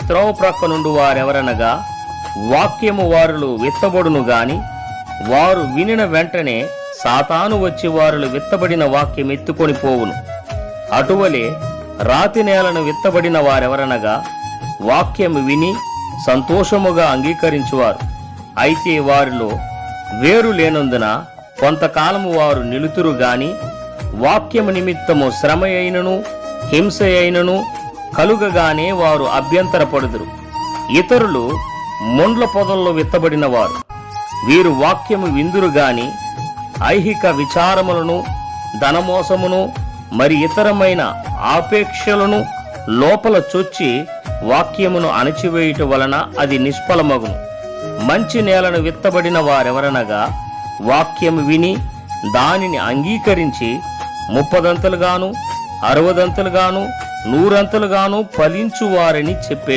త్రోవ ప్రక్క నుండి వారెవరనగా వాక్యము వారిలో విత్తబడును గాని వారు వినిన వెంటనే సాతాను వచ్చి వారిలో విత్తబడిన వాక్యం ఎత్తుకొని పోవును. అటువలే రాతి నేలను విత్తబడిన వారెవరనగా వాక్యము విని సంతోషముగా అంగీకరించువారు. అయితే వారిలో వేరు లేనందున కొంతకాలము వారు నిలుతురు గాని వాక్యము నిమిత్తము శ్రమ అయినను హింస అయినను కలుగగానే వారు అభ్యంతరపడుదురు. ఇతరులు ముండ్ల పొదల్లో విత్తబడిన వారు. వీరు వాక్యము విందురు గాని ఐహిక విచారములను ధనమోసమును మరి ఇతరమైన ఆపేక్షలను లోపల చొచ్చి వాక్యమును అణచివేయుట వలన అది నిష్ఫలమగును. మంచి నేలను విత్తబడిన వారెవరనగా వాక్యము విని దానిని అంగీకరించి 30 దంతలుగాను 60 దంతలుగాను 100 దంతలుగాను ఫలించువారని చెప్పే